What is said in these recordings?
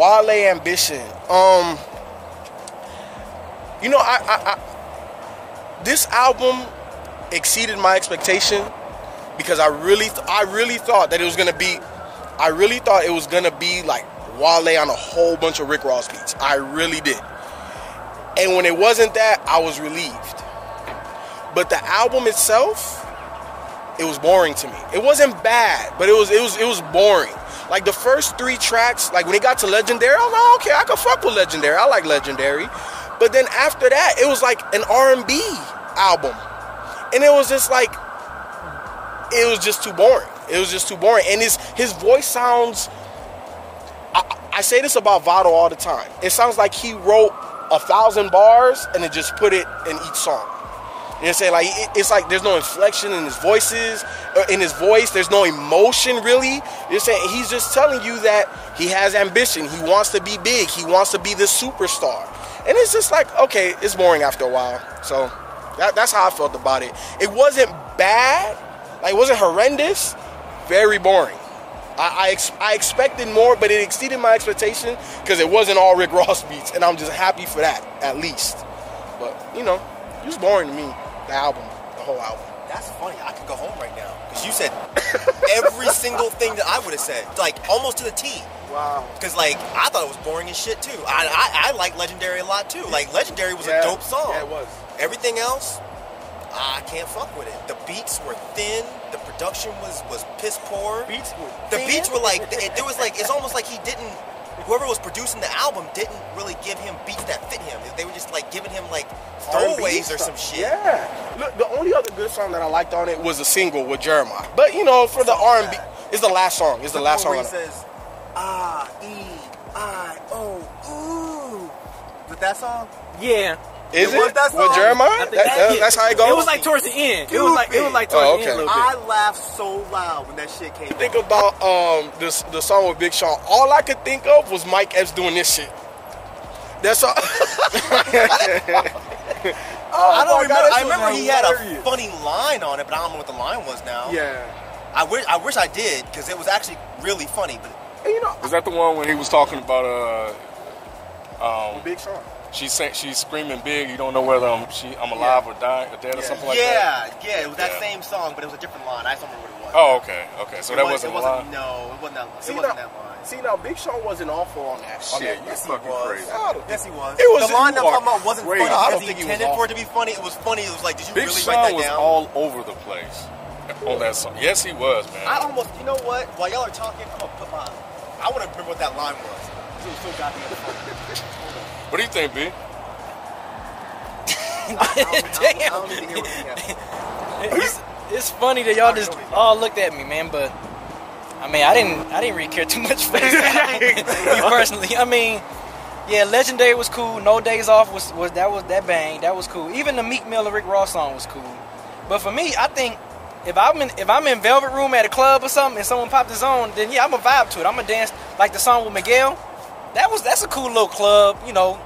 Wale Ambition. You know, this album exceeded my expectation because I really thought that it was gonna be. I really thought it was gonna be like Wale on a whole bunch of Rick Ross beats. I really did. And when it wasn't that, I was relieved. But the album itself, it was boring to me. It wasn't bad, but it was boring. Like the first 3 tracks, like when it got to Legendary, I was like, okay, I can fuck with Legendary. I like Legendary. But then after that, it was like an R&B album. And it was just like, it was just too boring. It was just too boring. And his voice sounds, I say this about Vado all the time. It sounds like he wrote 1,000 bars and then just put it in each song. You know what I'm saying? Like, it's like there's no inflection in his voice. There's no emotion, really. You're saying he's just telling you that he has ambition. He wants to be big. He wants to be the superstar. And it's just like, okay, it's boring after a while. So that's how I felt about it. It wasn't bad. Like, it wasn't horrendous. Very boring. I expected more, but it exceeded my expectation because it wasn't all Rick Ross beats, and I'm just happy for that, at least. But, you know, it was boring to me, the whole album. That's funny. I could go home right now because you said every single thing that I would have said, like almost to the T. Wow. Because, like, I thought it was boring as shit, too. I like Legendary a lot, too. Like, Legendary was a dope song. Yeah, it was. Everything else, I can't fuck with it. The beats were thin. The production was piss poor. The beats were like, it was like, it's almost like he didn't, whoever was producing the album didn't really give him beats that fit him. They were just like giving him like throwaways or some shit. Yeah. Look, the only other good song that I liked on it was a single with Jeremiah. But, you know, for the R&B, it's the last song. It's the last song. Where he says, E-I-O, ooh. With that song? Yeah. Is it? That song? With Jeremiah? That's how it goes? It was like towards the end. It was like towards the end a little bit. I laughed so loud when that shit came out. Think about the song with Big Sean. All I could think of was Mike Epps doing this shit. That's all. I don't remember. I remember he had a funny line on it, but I don't know what the line was now. Yeah. I wish I did because it was actually really funny. But you know, was that the one when he was talking about Big Sean? She's screaming big. You don't know whether I'm alive or dying or dead or something like that. Yeah, it was that same song, but it was a different line. I just don't remember what it was. Oh, okay. So that wasn't the line. No, it wasn't that line. That line. See, now Big Sean wasn't awful on that shit. Yes, he was. Yes, he was. It was the line I'm talking about wasn't funny I don't because he think intended for it to be funny. It was funny. It was like, did you Big really Sean write that was down? all over the place on that song. Yes, he was, man. I almost, you know what? While y'all are talking, I'm gonna put my. I want to remember what that line was. It was so goddamn funny. What do you think, B? It's funny that y'all just all looked at me, man, but I mean, I didn't really care too much for this album, me personally. I mean, yeah, Legendary was cool. No Days Off was that bang. That was cool. Even the Meek Mill and Rick Ross song was cool. But for me, I think if I'm in Velvet Room at a club or something and someone popped this on, then yeah, I'm gonna vibe to it. I'm gonna dance like the song with Miguel. That's a cool little club, you know,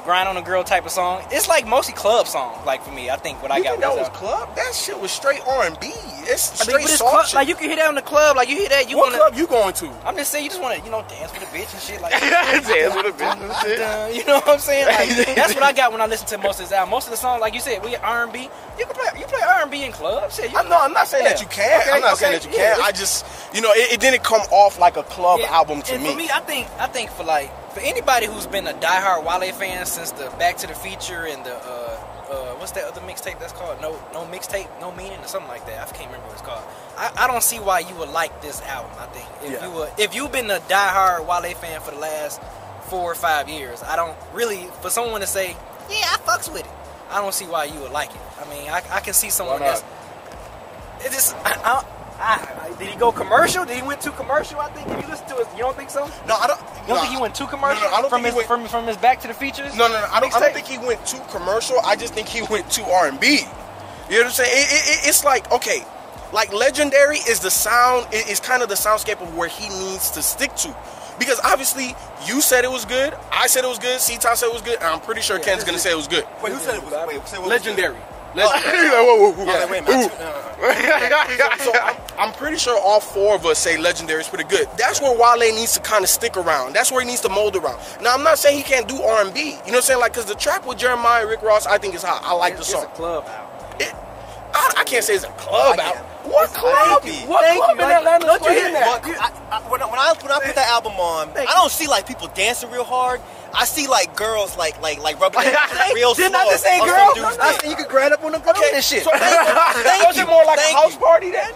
grind on a girl type of song. It's like mostly club songs, like for me. I think what I got that was club. That shit was straight R&B. It's straight soft shit. Like you can hear that in the club. Like you hear that. What club you going to? I'm just saying you just want to, you know, dance with a bitch and shit. Like dance with a bitch and shit. You know what I'm saying? Like, that's what I got when I listen to most of this album. Most of the songs, like you said, we R&B. You play R&B in clubs. Shit, I'm not saying that you can't. I'm not saying that you can't. I just, you know, it didn't come off like a club album to me. For me, I think for anybody who's been a diehard Wale fan since the Back to the Feature and the what's that other mixtape that's called? No mixtape, No Meaning, or something like that. I can't remember what it's called. I don't see why you would like this album. I think if you've been a diehard Wale fan for the last 4 or 5 years, I don't really, for someone to say, yeah, I fucks with it, I don't see why you would like it. I mean, I can see someone that's it just. Did he go commercial? Did he went too commercial? I think. If you listen to it, you don't think so? No, I don't. You don't think he went too commercial? No, I don't from think from his Back to the Features? No. I don't think he went too commercial. I just think he went too R&B. You know what I'm saying? It's like, okay, like Legendary is the sound. It's kind of the soundscape of where he needs to stick to. Because obviously, you said it was good. I said it was good. C-Town said it was good. And I'm pretty sure Ken's gonna say it was good. Wait, who said it was good? Wait, say what Legendary. Whoa. Yeah. Wait a minute. So I'm pretty sure all four of us say Legendary is pretty good. That's where Wale needs to kind of stick around. That's where he needs to mold around. Now, I'm not saying he can't do R&B. You know what I'm saying? Like, because the track with Jeremiah and Rick Ross, I think is hot. I like the song. It's a club album. I can't say it's a club album. What club? What club in Atlanta? Don't you hear that? When I put that album on, I don't see like people dancing real hard. I see like girls like rubbing their real slow. Didn't I just say on girl? some dude's I dick. said you could grab up on them girls and shit. So was it more like a house party then?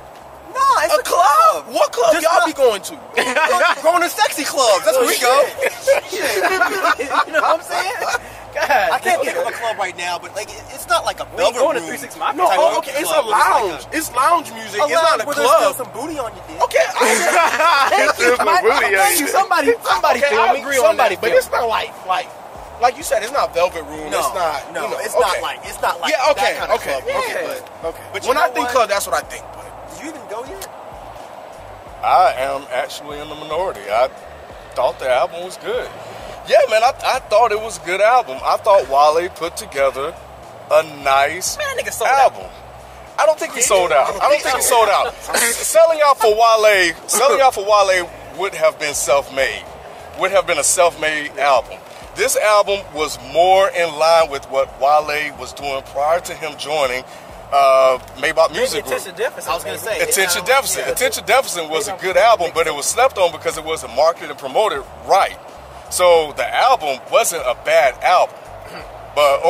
No, it's A club? What club y'all be going to? Going to sexy clubs. That's where we go. You know what I'm saying? God, I can't think of a club right now, but like it's not like a velvet going to room. 360 Mafia. No, type okay, of it's club, a but lounge. It's lounge music. It's not a where there's still club. some booty on your dick. Okay, Thank you. Thank you. Somebody okay, feel I me. agree on that. But it's not like you said, it's not velvet room. No, it's not. No, you know, it's okay. not like Yeah, okay, that kind of okay, club. okay. But When you I know think what? club, that's what I think. But Did you even go yet? I am actually in the minority. I thought the album was good. Yeah, man, I thought it was a good album. I thought Wale put together a nice album. I don't think he sold out. I don't think he sold out. Selling out for Wale would have been self-made. Would have been a self-made album. This album was more in line with what Wale was doing prior to him joining Maybach Music Group. I was gonna say Attention Deficit. Attention Deficit was a good album, but it was slept on because it wasn't marketed and promoted right. So the album wasn't a bad album, but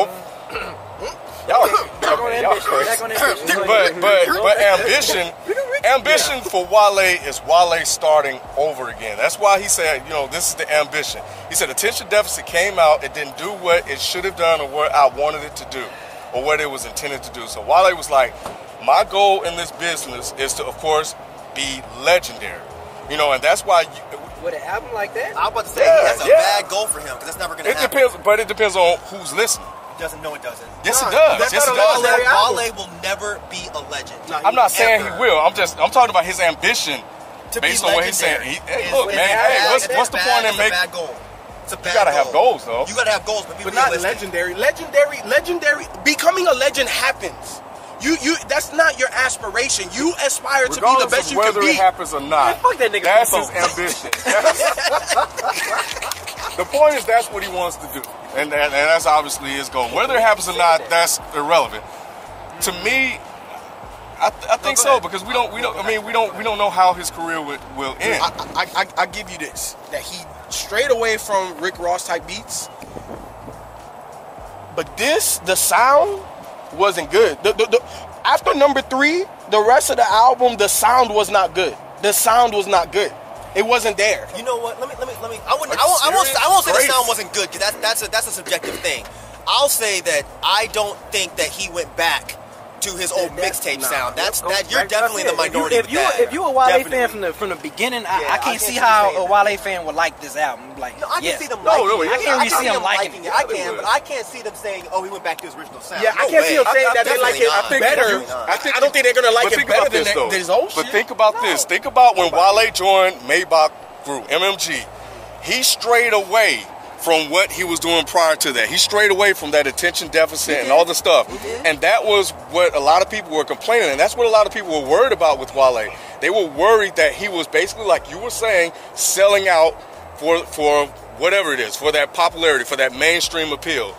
ambition for Wale is Wale starting over again. That's why he said, this is the ambition. He said Attention Deficit came out, it didn't do what it should have done or what I wanted it to do or what it was intended to do. So Wale was like, my goal in this business is to, of course, be legendary. And that's why with an album like that, I was about to say that's a bad goal for him because that's never going to happen. It depends on who's listening. It doesn't. Yes, it does. Yes, it does. Wale will never be a legend. I'm not saying he will. I'm talking about his ambition based on what he's saying. Look, man, what's the point in making? It's a bad goal. It's a bad You gotta have goals, though. You gotta have goals, but be not realistic. legendary. Becoming a legend happens. You. That's not your aspiration. You aspire to be the best you can be. Whether it happens or not, fuck that nigga. that's his ambition. The point is that's what he wants to do, and that's obviously his goal. Whether it happens or not, that's irrelevant. To me, I think so because we don't know how his career will end. I give you this, that he strayed away from Rick Ross type beats, but the sound wasn't good. After number 3, the rest of the album, the sound was not good. The sound was not good. It wasn't there. You know what? Let me. I won't say the sound wasn't good because that's a subjective thing. I'll say that I don't think that he went back to his old mixtape sound. You're definitely the minority. If you a Wale fan from the beginning, I can't see how a Wale fan would like this album. Like, I can see them liking it. I can't really see them liking it. I can, but I can't see them saying, "Oh, he went back to his original sound." Yeah, I can't see them saying that they like it better. I don't think they're gonna like it better than his old shit. But think about this. Think about when Wale joined Maybach Group, MMG. He strayed away from what he was doing prior to that. He strayed away from that attention deficit and all the stuff. And that was what a lot of people were complaining. And that's what a lot of people were worried about with Wale. They were worried that he was basically, like you were saying, selling out for whatever it is, for that popularity, for that mainstream appeal.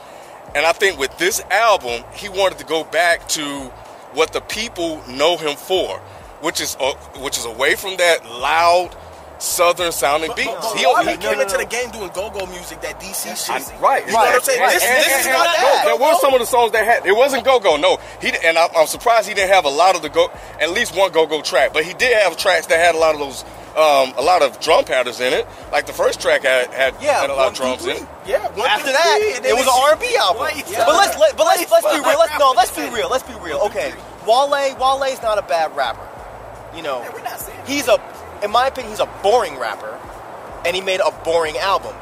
And I think with this album, he wanted to go back to what the people know him for, which is away from that loud, southern sounding beats. He came into the game doing go-go music, that DC shit. Right. You know what I'm saying? This is not that. There were some of the songs that had, it wasn't go-go, no. I'm surprised he didn't have a lot of at least one go-go track, but he did have tracks that had a lot of those, a lot of drum patterns in it. Like the first track had a lot of drums in it. Yeah. After that, it was an R&B album. But let's be real. Let's be real. Okay, Wale's not a bad rapper. In my opinion, he's a boring rapper, and he made a boring album.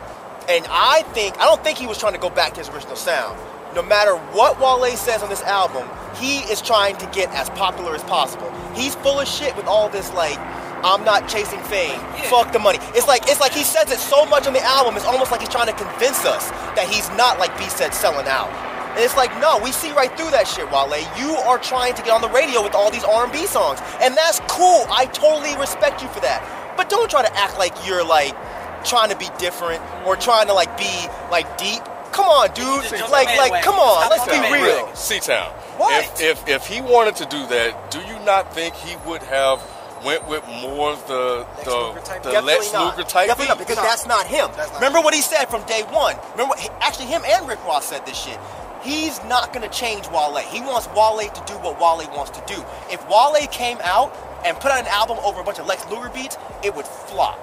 And I don't think he was trying to go back to his original sound. No matter what Wale says on this album, he is trying to get as popular as possible. He's full of shit with all this, like, I'm not chasing fame, fuck the money. It's like he says it so much on the album, it's almost like he's trying to convince us that he's not, like B said, selling out. And it's like, no, we see right through that shit, Wale. You are trying to get on the radio with all these R&B songs. And that's cool. I totally respect you for that. But don't try to act like you're like trying to be different or trying to like be like deep. Come on, dude. Like come on, let's be real. C-Town. What? If he wanted to do that, do you not think he would have went with more of the Lex Luger type? Definitely not, because that's not him. Remember what he said from day one. Remember, actually, him and Rick Ross said this shit. He's not going to change Wale. He wants Wale to do what Wale wants to do. If Wale came out and put out an album over a bunch of Lex Luger beats, it would flop.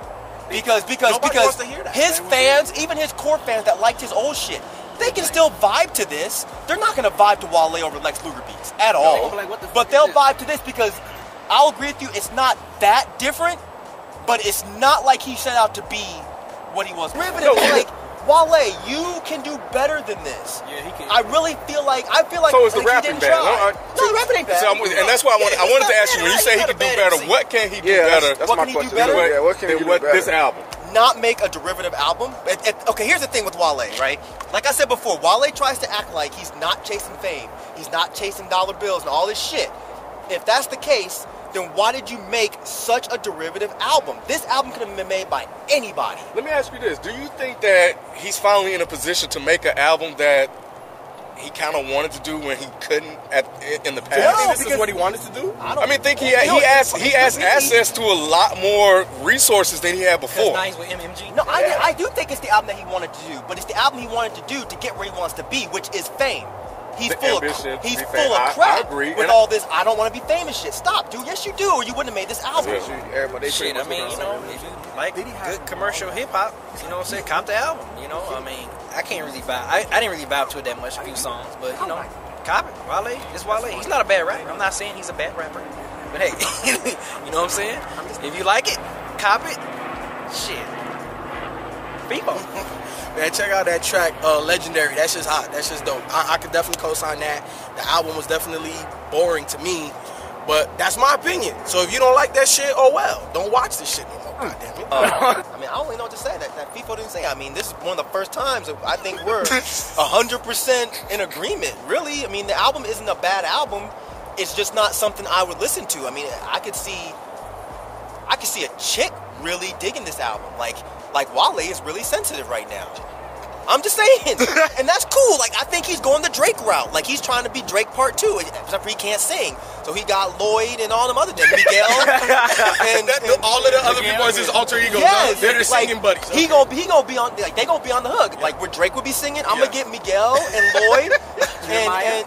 Because his fans, even his core fans that liked his old shit, they can still vibe to this. They're not going to vibe to Wale over Lex Luger beats at all. But they'll vibe to this because I'll agree with you, it's not that different, but it's not like he set out to be what he was. Like, Wale, you can do better than this. Yeah, he can. I feel like so is the rapping bad? No, the rapping ain't bad. And that's why I wanted to ask you, when you say he can do better, what can he do better? That's my question. What can he do better? This album. Not make a derivative album. Okay, here's the thing with Wale, right? Like I said before, Wale tries to act like he's not chasing fame. He's not chasing dollar bills and all this shit. If that's the case, then why did you make such a derivative album? This album could have been made by anybody. Let me ask you this. Do you think that he's finally in a position to make an album that he kind of wanted to do when he couldn't in the past? No, this is what he wanted to do? I mean, think he has access to a lot more resources than he had before. That's nice with MMG. No, I do think it's the album that he wanted to do, but it's the album he wanted to do to get where he wants to be, which is fame. He's full of crap I agree. with all this, I don't want to be famous shit. Stop, dude. Yes, you do, or you wouldn't have made this album. Shit, I mean, you know, if you like good commercial hip-hop, you know what I'm saying, cop the album, you know? I mean, I can't really vibe. I didn't really vibe to it that much, a few songs, but, you know, cop it. Wale, it's Wale. He's not a bad rapper. I'm not saying he's a bad rapper. But, hey, you know what I'm saying? If you like it, cop it. Shit. People. Man, check out that track, Legendary. That's just hot. That's just dope. I could definitely co-sign that. The album was definitely boring to me, but that's my opinion. So if you don't like that shit, oh well. Don't watch this shit no more. God damn it. I mean, I don't really know what to say. That people didn't say. I mean, this is one of the first times that I think we're 100% in agreement. Really, I mean, the album isn't a bad album. It's just not something I would listen to. I mean, I could see a chick really digging this album. Like Wale is really sensitive right now. I'm just saying. And that's cool. Like, I think he's going the Drake route. Like, he's trying to be Drake part 2, except for he can't sing. So he got Lloyd and all them other them, Miguel. and all of the other people as his alter egos. Yes, they're the singing buddies. He gonna be on, like, they gonna be on the hook. Like, where Drake would be singing, I'm gonna get Miguel and Lloyd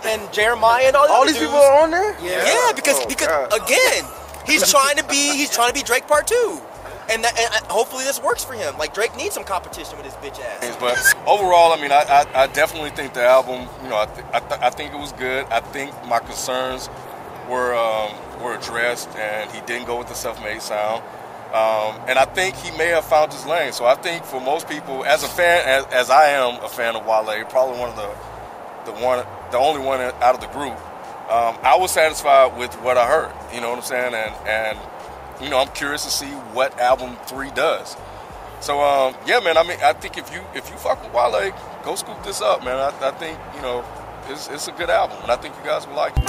and Jeremiah and all these people are on there? Yeah, because again, he's trying to be Drake part 2. And hopefully this works for him. Like, Drake needs some competition with his bitch ass. But overall, I mean, I definitely think the album, you know, I think it was good. I think my concerns were addressed, and he didn't go with the self-made sound. And I think he may have found his lane. So I think for most people, as a fan, as I am a fan of Wale, probably the only one out of the group, I was satisfied with what I heard. You know what I'm saying? And you know, I'm curious to see what album 3 does. So, yeah, man. I mean, I think if you fuck with Wale, go scoop this up, man. I think, you know, it's a good album, and I think you guys will like it.